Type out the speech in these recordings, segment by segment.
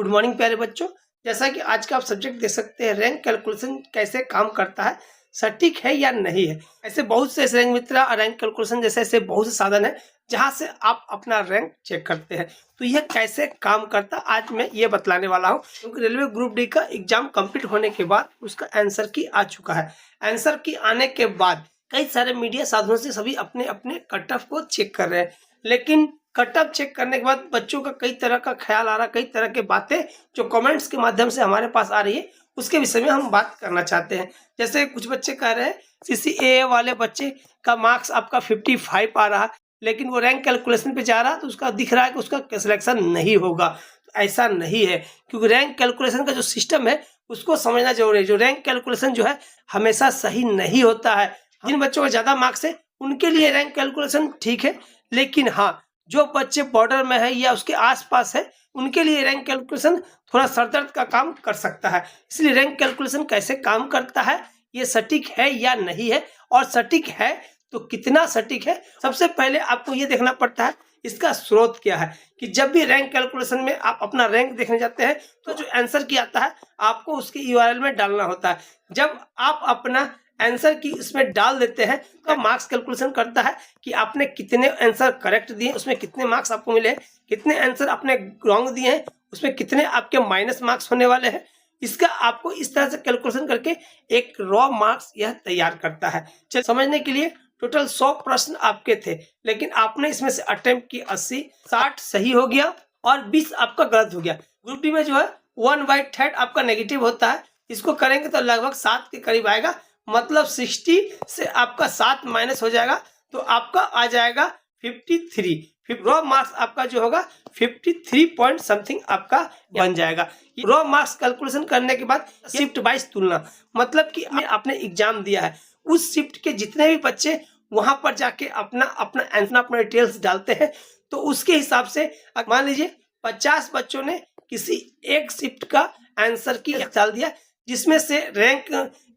Good morning प्यारे बच्चों। जैसा कि आज का आप सब्जेक्ट देख सकते हैं, रैंक कैलकुलेशन कैसे काम करता है, सटीक है या नहीं है। ऐसे बहुत से रैंक मित्रा और रैंक कैलकुलेशन जैसे ऐसे बहुत से साधन है जहां से आप अपना रैंक चेक करते हैं। तो यह कैसे काम करता है आज मैं ये बतलाने वाला हूं, क्योंकि रेलवे ग्रुप डी का एग्जाम कंप्लीट होने के बाद उसका आंसर की आ चुका है। आंसर की आने के बाद कई सारे मीडिया साधनों से सभी अपने अपने कट ऑफ को चेक कर रहे हैं, लेकिन कट ऑफ चेक करने के बाद बच्चों का कई तरह का ख्याल आ रहा, कई तरह की बातें जो कमेंट्स के माध्यम से हमारे पास आ रही है, उसके विषय में हम बात करना चाहते हैं। जैसे कुछ बच्चे कह रहे हैं CCAA वाले बच्चे का मार्क्स आपका 55 आ रहा, लेकिन वो रैंक कैलकुलेशन पे जा रहा तो उसका दिख रहा है कि उसका सिलेक्शन नहीं होगा। तो ऐसा नहीं है, क्योंकि रैंक कैलकुलेशन का जो सिस्टम है उसको समझना जरूरी है। जो रैंक कैलकुलेशन जो है हमेशा सही नहीं होता है। जिन बच्चों को ज्यादा मार्क्स है उनके लिए रैंक कैलकुलेशन ठीक है, लेकिन हाँ, जो बच्चे बॉर्डर में है या उसके आसपास है उनके लिए रैंक कैलकुलेशन थोड़ा सरदर्द का काम कर सकता है। इसलिए रैंक कैलकुलेशन कैसे काम करता है, ये सटीक है या नहीं है, और सटीक है तो कितना सटीक है। सबसे पहले आपको ये देखना पड़ता है इसका स्रोत क्या है, कि जब भी रैंक कैलकुलेशन में आप अपना रैंक देखने जाते हैं तो जो आंसर की आता है आपको उसके URL में डालना होता है। जब आप अपना आंसर की इसमें डाल देते हैं तो मार्क्स कैलकुलेशन करता है कि आपने कितने आंसर करेक्ट दिए, उसमें कितने मार्क्स आपको मिले, कितने आंसर आपने रॉन्ग दिए हैं, उसमें कितने आपके माइनस मार्क्स होने वाले हैं। इसका आपको इस तरह से कैलकुलेशन करके एक रॉ मार्क्स यह तैयार करता है। चलिए समझने के लिए, टोटल 100 प्रश्न आपके थे, लेकिन आपने इसमें से अटेम्प्ट की 80, 60 सही हो गया और 20 आपका गलत हो गया। ग्रुप डी में जो है 1/3 आपका नेगेटिव होता है। इसको करेंगे तो लगभग 7 के करीब आएगा, मतलब 60 से आपका 7 माइनस हो जाएगा तो आपका आ जाएगा 53। फिर रॉ मार्क्स आपका जो होगा 53 पॉइंट समथिंग आपका बन जाएगा। रॉ मार्क्स कैलकुलेशन करने के बाद शिफ्ट वाइज तुलना, मतलब कि आपने एग्जाम दिया है, उस शिफ्ट के जितने भी बच्चे वहां पर जाके अपना डिटेल्स डालते हैं, तो उसके हिसाब से मान लीजिए 50 बच्चों ने किसी एक शिफ्ट का आंसर की डाल दिया, जिसमें से रैंक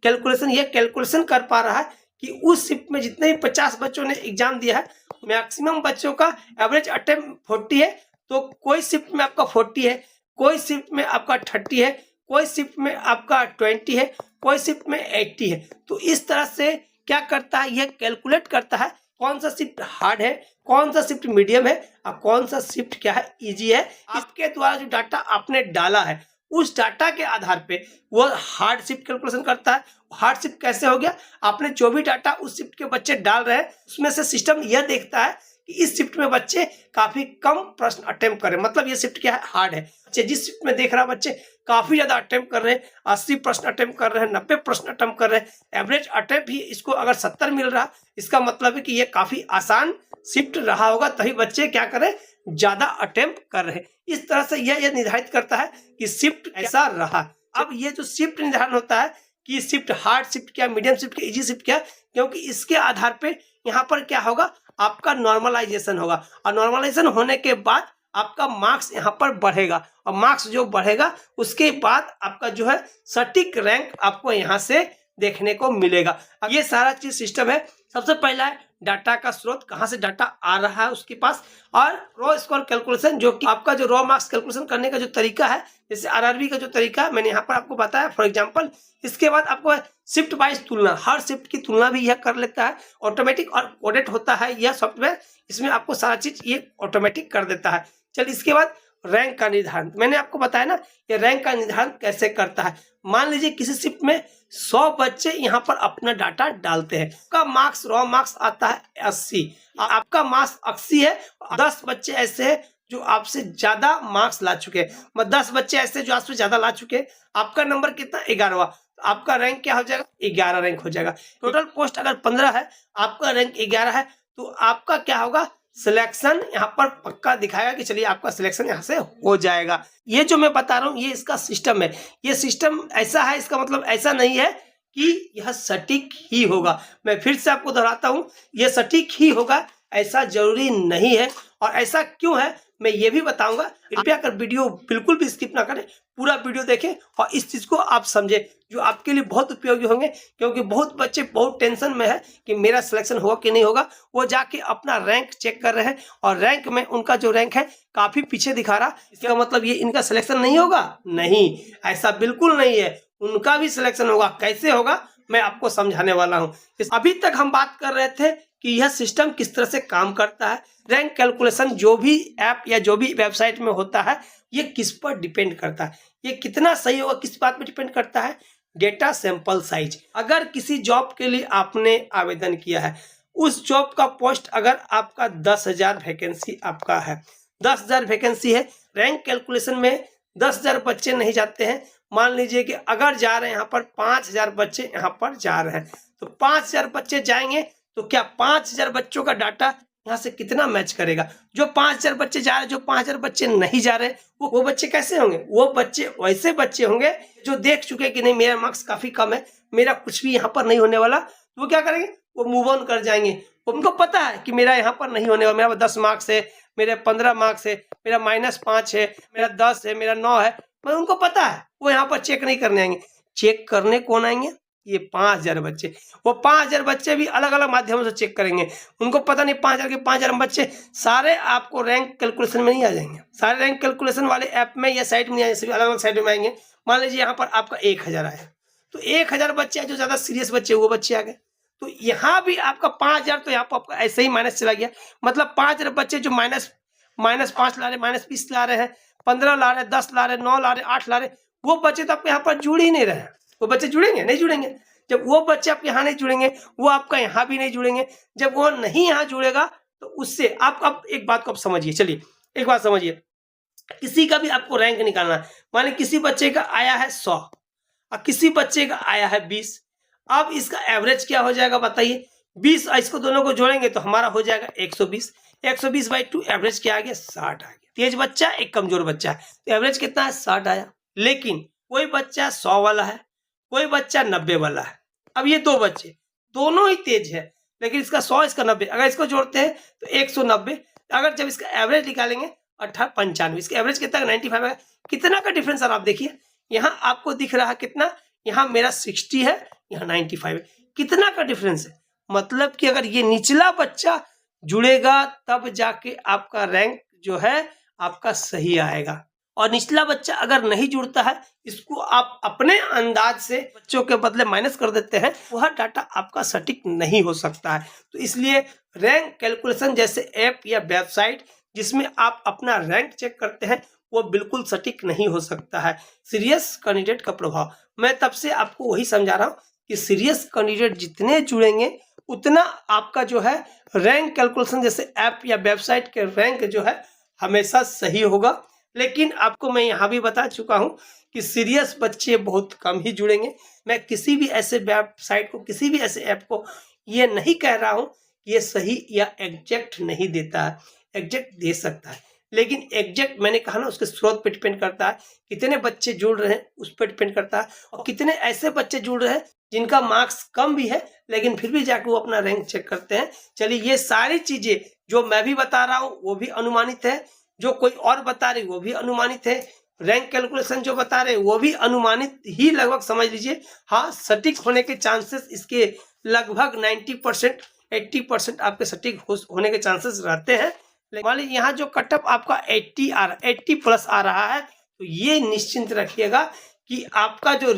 कैलकुलेशन ये कैलकुलेशन कर पा रहा है कि उस शिफ्ट में जितने भी 50 बच्चों ने एग्जाम दिया है, मैक्सिमम बच्चों का एवरेज अटेम्प्ट 40 है। तो कोई शिफ्ट में आपका 40 है, कोई शिफ्ट में आपका 30 है, कोई शिफ्ट में आपका 20 है, कोई शिफ्ट में 80 है। तो इस तरह से क्या करता है, यह कैलकुलेट करता है कौन सा शिफ्ट हार्ड है, कौन सा शिफ्ट मीडियम है और कौन सा शिफ्ट क्या है, इजी है। इसके द्वारा जो डाटा आपने डाला है उस डाटा के आधार पे वो हार्ड शिफ्ट कैलकुलेशन करता है। हार्ड शिफ्ट कैसे हो गया, आपने जो भी डाटा उस शिफ्ट के बच्चे डाल रहे हैं उसमें से सिस्टम यह देखता है कि इस शिफ्ट में बच्चे काफी कम प्रश्न अटेम्प्ट कर रहे हैं, मतलब ये शिफ्ट क्या है, हार्ड है। जिस शिफ्ट में देख रहा बच्चे काफी ज्यादा अटेम्प्ट कर रहे हैं, 80 प्रश्न अटेम्प्ट कर रहे हैं, 90 प्रश्न अटेम्प्ट कर रहे हैं, एवरेज अटेम्प्ट भी इसको अगर 70 मिल रहा, इसका मतलब है कि ये काफी आसान शिफ्ट रहा होगा, तभी बच्चे क्या करें, ज्यादा अटेम्प्ट कर रहे हैं। इस तरह से यह निर्धारित करता है कि शिफ्ट ऐसा रहा। अब ये जो शिफ्ट निर्धारण होता है कि शिफ्ट हार्ड शिफ्ट क्या, मीडियम शिफ्ट क्या, इजी शिफ्ट क्या, क्योंकि इसके आधार पे यहाँ पर क्या होगा, आपका नॉर्मलाइजेशन होगा, और नॉर्मलाइजेशन होने के बाद आपका मार्क्स यहाँ पर बढ़ेगा, और मार्क्स जो बढ़ेगा उसके बाद आपका जो है सटीक रैंक आपको यहाँ से देखने को मिलेगा। अब ये सारा चीज सिस्टम है। सबसे पहला है डाटा का स्रोत, कहाँ से डाटा आ रहा है उसके पास, और रॉ स्कोर कैलकुलेशन, जो कि आपका जो रॉ मार्क्स कैलकुलेशन करने का जो तरीका है, जैसे RRB का जो तरीका है मैंने यहाँ पर आपको बताया फॉर एग्जांपल। इसके बाद आपको शिफ्ट वाइज तुलना, हर शिफ्ट की तुलना भी यह कर लेता है, ऑटोमेटिक और कोडेड होता है यह सॉफ्टवेयर, इसमें आपको सारा चीज ये ऑटोमेटिक कर देता है। चलिए इसके बाद रैंक का निर्धारण, मैंने आपको बताया ना ये रैंक का निर्धारण कैसे करता है। मान लीजिए किसी शिफ्ट में 100 बच्चे यहाँ पर अपना डाटा डालते हैं, आपका मार्क्स रॉ मार्क्स आता है 80, आपका मार्क्स 80 है, 10 बच्चे ऐसे हैं जो आपसे ज्यादा मार्क्स ला चुके हैं, 10 बच्चे ऐसे जो आपसे ज्यादा ला चुके हैं, आपका नंबर कितना, 11वां, आपका रैंक क्या हो जाएगा, 11 रैंक हो जाएगा। टोटल पोस्ट अगर 15 है, आपका रैंक 11 है, तो आपका क्या होगा, सिलेक्शन यहाँ पर पक्का दिखाएगा कि चलिए आपका सिलेक्शन यहाँ से हो जाएगा। ये जो मैं बता रहा हूँ ये इसका सिस्टम है, ये सिस्टम ऐसा है, इसका मतलब ऐसा नहीं है कि यह सटीक ही होगा। मैं फिर से आपको दोहराता हूँ, यह सटीक ही होगा, ऐसा जरूरी नहीं है। और ऐसा क्यों है मैं ये भी बताऊंगा। कृपया कर वीडियो बिल्कुल भी स्किप ना करें, पूरा वीडियो देखें और इस चीज को आप समझें, जो आपके लिए बहुत उपयोगी होंगे। क्योंकि बहुत बच्चे बहुत टेंशन में है कि मेरा सिलेक्शन होगा कि नहीं होगा। वो जाके अपना रैंक चेक कर रहे हैं और रैंक में उनका जो रैंक है काफी पीछे दिखा रहा। इसका मतलब ये इनका सिलेक्शन नहीं होगा? नहीं, ऐसा बिल्कुल नहीं है, उनका भी सिलेक्शन होगा। कैसे होगा मैं आपको समझाने वाला हूँ। अभी तक हम बात कर रहे थे कि यह सिस्टम किस तरह से काम करता है। रैंक कैलकुलेशन जो भी ऐप या जो भी वेबसाइट में होता है, ये किस पर डिपेंड करता है, ये कितना सही होगा किस बात पर डिपेंड करता है? Data sample size. अगर किसी जॉब के लिए आपने आवेदन किया है, उस जॉब का पोस्ट अगर आपका 10,000 वैकेंसी आपका है, 10,000 वैकेंसी है, रैंक कैलकुलेशन में 10,000 बच्चे नहीं जाते हैं। मान लीजिए कि अगर जा रहे हैं यहाँ पर 5,000 बच्चे यहाँ पर जा रहे हैं, तो 5,000 बच्चे जाएंगे तो क्या 5,000 बच्चों का डाटा यहाँ से कितना मैच करेगा? जो 5,000 बच्चे जा रहे हैं, जो 5,000 बच्चे नहीं जा रहे, वो बच्चे कैसे होंगे? वो बच्चे वैसे बच्चे होंगे जो देख चुके कि नहीं मेरा मार्क्स काफी कम है, मेरा कुछ भी यहाँ पर नहीं होने वाला, तो वो क्या करेंगे? वो मूव ऑन कर जाएंगे। उनको पता है कि मेरा यहाँ पर नहीं होने वाला, मेरा 10 मार्क्स है, मेरे 15 मार्क्स है, मेरा -5 है, मेरा 10 है, मेरा 9 है, मैं उनको पता है। वो यहाँ पर चेक नहीं करने आएंगे। चेक करने कौन आएंगे? ये 5,000 बच्चे। वो 5,000 बच्चे भी अलग अलग माध्यमों से चेक करेंगे। उनको पता नहीं 5,000 के 5,000 बच्चे सारे आपको रैंक कैलकुलेशन में नहीं आ जाएंगे, सारे रैंक कैलकुलेशन वाले ऐप में या साइट में नहीं आएंगे, अलग अलग साइट में आएंगे। मान लीजिए यहाँ पर आपका 1,000 आया, तो 1,000 बच्चे जो ज्यादा सीरियस बच्चे वो बच्चे आ गए, तो यहाँ भी आपका 5,000 तो यहाँ पर आपका ऐसे ही माइनस चला गया। मतलब 5,000 बच्चे जो -5 ला रहे, -20 ला रहे हैं, 15 ला रहे, 10 ला रहे, 9 ला रहे, 8 ला रहे, वो बच्चे तो आपके यहाँ पर जुड़ ही नहीं रहे। वो बच्चे जुड़ेंगे? नहीं जुड़ेंगे। जब वो बच्चे आपके यहाँ नहीं जुड़ेंगे, वो आपका यहाँ भी नहीं जुड़ेंगे। जब वो नहीं यहाँ जुड़ेगा तो उससे आप एक बात को आप समझिए। चलिए एक बात समझिए, किसी का भी आपको रैंक निकालना है। मान लीजिए किसी बच्चे का आया है 100 और किसी बच्चे का आया है 20। अब इसका एवरेज क्या हो जाएगा बताइए? 20, इसको दोनों को जोड़ेंगे तो हमारा हो जाएगा 120। 120/2 एवरेज क्या आ गया? 60 आ गया। तेज बच्चा एक कमजोर बच्चा है, तो एवरेज कितना है? 60 आया। लेकिन कोई बच्चा 100 वाला है, कोई बच्चा 90 वाला है। अब ये दो बच्चे दोनों ही तेज है, लेकिन इसका 100 इसका 90, अगर इसको जोड़ते हैं तो 190। अगर जब इसका एवरेज निकालेंगे 95, इसका एवरेज कितना? 95 है। कितना का डिफरेंस आप देखिए, यहाँ आपको दिख रहा है कितना? यहाँ मेरा 60 है, यहाँ 95 है। कितना का डिफरेंस है? मतलब कि अगर ये निचला बच्चा जुड़ेगा तब जाके आपका रैंक जो है आपका सही आएगा, और निचला बच्चा अगर नहीं जुड़ता है, इसको आप अपने अंदाज से बच्चों के बदले माइनस कर देते हैं, वह डाटा आपका सटीक नहीं हो सकता है। तो इसलिए रैंक कैलकुलेशन जैसे ऐप या वेबसाइट जिसमें आप अपना रैंक चेक करते हैं, वो बिल्कुल सटीक नहीं हो सकता है। सीरियस कैंडिडेट का प्रभाव, मैं तब से आपको वही समझा रहा हूँ कि सीरियस कैंडिडेट जितने जुड़ेंगे उतना आपका जो है रैंक कैलकुलेशन जैसे ऐप या वेबसाइट के रैंक जो है हमेशा सही होगा। लेकिन आपको मैं यहाँ भी बता चुका हूँ कि सीरियस बच्चे बहुत कम ही जुड़ेंगे। मैं किसी भी ऐसे वेबसाइट को, किसी भी ऐसे ऐप को ये नहीं कह रहा हूँ कि ये सही या एग्जैक्ट नहीं देता है, एग्जैक्ट दे सकता है, लेकिन एग्जैक्ट मैंने कहा ना उसके स्रोत पे डिपेंड करता है, कितने बच्चे जुड़ रहे हैं उस पर डिपेंड करता है, और कितने ऐसे बच्चे जुड़ रहे हैं जिनका मार्क्स कम भी है लेकिन फिर भी जाके वो अपना रैंक चेक करते हैं। चलिए ये सारी चीजें जो मैं भी बता रहा हूँ वो भी अनुमानित है, जो कोई और बता रहे वो भी अनुमानित है, रैंक कैलकुलेशन जो बता रहे वो भी अनुमानित ही लगभग समझ लीजिए। हाँ, सटीक होने के चांसेस इसके लगभग 90% 80% आपके सटीक होने के चांसेस रहते हैं। मान लीजिए यहाँ जो कटअप आपका 80+ आ रहा है, तो ये निश्चिंत रखिएगा कि आपका जो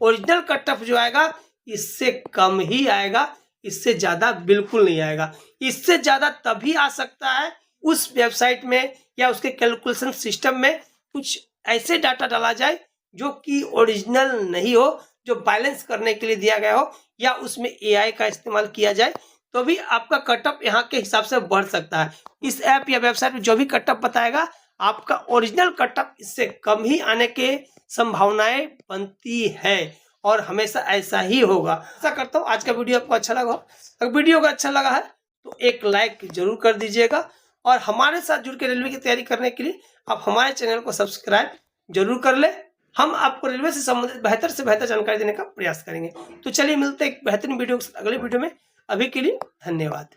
ओरिजिनल कटअप जो आएगा इससे कम ही आएगा, इससे ज्यादा बिल्कुल नहीं आएगा। इससे ज्यादा तभी आ सकता है उस वेबसाइट में या उसके कैलकुलेशन सिस्टम में कुछ ऐसे डाटा डाला जाए जो कि ओरिजिनल नहीं हो, जो बैलेंस करने के लिए दिया गया हो, या उसमें एआई का इस्तेमाल किया जाए, तो भी आपका कटअप यहाँ के हिसाब से बढ़ सकता है। इस ऐप या वेबसाइट में जो भी कटअप बताएगा आपका ओरिजिनल कटअप इससे कम ही आने के संभावनाएं बनती है, और हमेशा ऐसा ही होगा। ऐसा करता हूँ आज का वीडियो आपको अच्छा लगा हो, अगर वीडियो को अच्छा लगा है तो एक लाइक जरूर कर दीजिएगा, और हमारे साथ जुड़ के रेलवे की तैयारी करने के लिए आप हमारे चैनल को सब्सक्राइब जरूर कर ले। हम आपको रेलवे से संबंधित बेहतर से बेहतर जानकारी देने का प्रयास करेंगे। तो चलिए मिलते हैं एक बेहतरीन वीडियो के साथ अगले वीडियो में। अभी के लिए धन्यवाद।